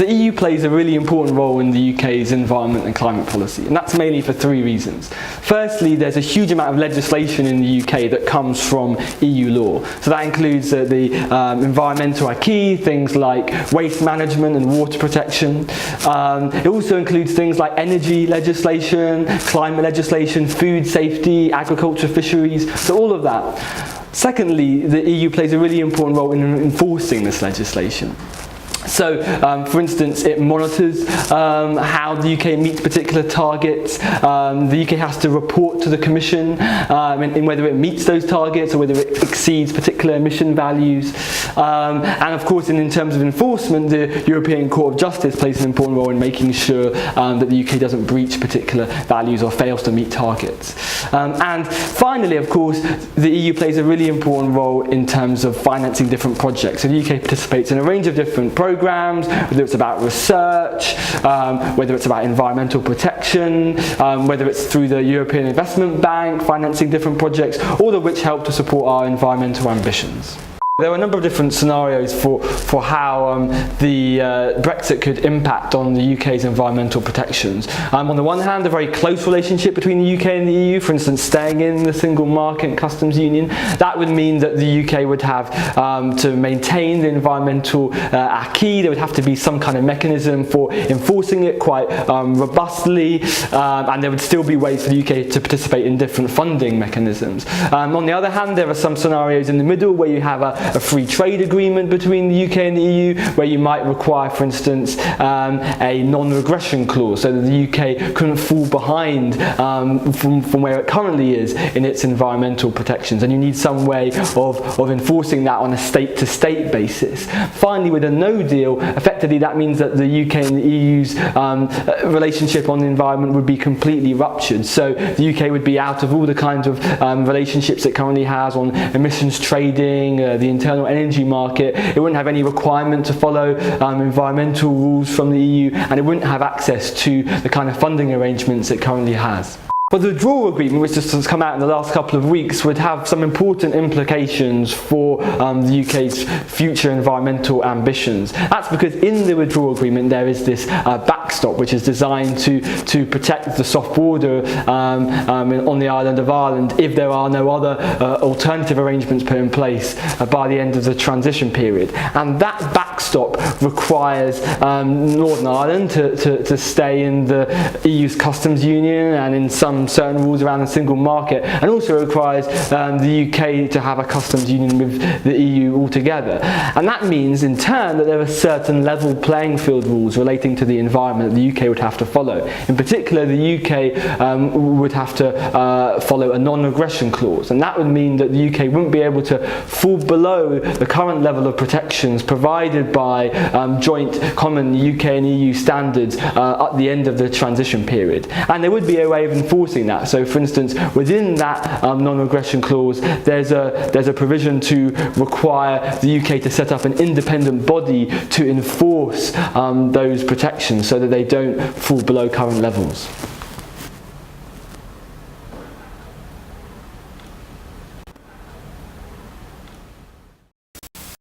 So the EU plays a really important role in the UK's environment and climate policy, and that's mainly for three reasons. Firstly, there's a huge amount of legislation in the UK that comes from EU law. So that includes the environmental acquis, things like waste management and water protection. It also includes things like energy legislation, climate legislation, food safety, agriculture, fisheries, so all of that. Secondly, the EU plays a really important role in enforcing this legislation. So, for instance, it monitors how the UK meets particular targets. The UK has to report to the Commission in whether it meets those targets or whether it exceeds particular emission values. And of course, in terms of enforcement, the European Court of Justice plays an important role in making sure that the UK doesn't breach particular values or fails to meet targets. And finally, of course, the EU plays a really important role in terms of financing different projects. So the UK participates in a range of different programs, whether it's about research, whether it's about environmental protection, whether it's through the European Investment Bank, financing different projects, all of which help to support our environmental ambitions. There are a number of different scenarios for how the Brexit could impact on the UK's environmental protections. On the one hand, a very close relationship between the UK and the EU, for instance, staying in the single market and customs union, that would mean that the UK would have to maintain the environmental acquis. There would have to be some kind of mechanism for enforcing it quite robustly, and there would still be ways for the UK to participate in different funding mechanisms. On the other hand, there are some scenarios in the middle where you have a free trade agreement between the UK and the EU, where you might require, for instance, a non-regression clause, so that the UK couldn't fall behind from where it currently is in its environmental protections, and you need some way of enforcing that on a state-to-state basis. Finally, with a no deal, effectively that means that the UK and the EU's relationship on the environment would be completely ruptured. So the UK would be out of all the kinds of relationships it currently has on emissions trading, the internal energy market. It wouldn't have any requirement to follow environmental rules from the EU, and it wouldn't have access to the kind of funding arrangements it currently has. But the withdrawal agreement, which has come out in the last couple of weeks, would have some important implications for the UK's future environmental ambitions. That's because in the withdrawal agreement there is this backstop which is designed to protect the soft border on the island of Ireland if there are no other alternative arrangements put in place by the end of the transition period. And that backstop requires Northern Ireland to stay in the EU's customs union and in some certain rules around the single market, and also requires the UK to have a customs union with the EU altogether. And that means in turn that there are certain level playing field rules relating to the environment that the UK would have to follow. In particular, the UK would have to follow a non-regression clause, and that would mean that the UK wouldn't be able to fall below the current level of protections provided by joint common UK and EU standards at the end of the transition period. And there would be a way of enforcing that. So, for instance, within that non-regression clause, there's a provision to require the UK to set up an independent body to enforce those protections so that they don't fall below current levels.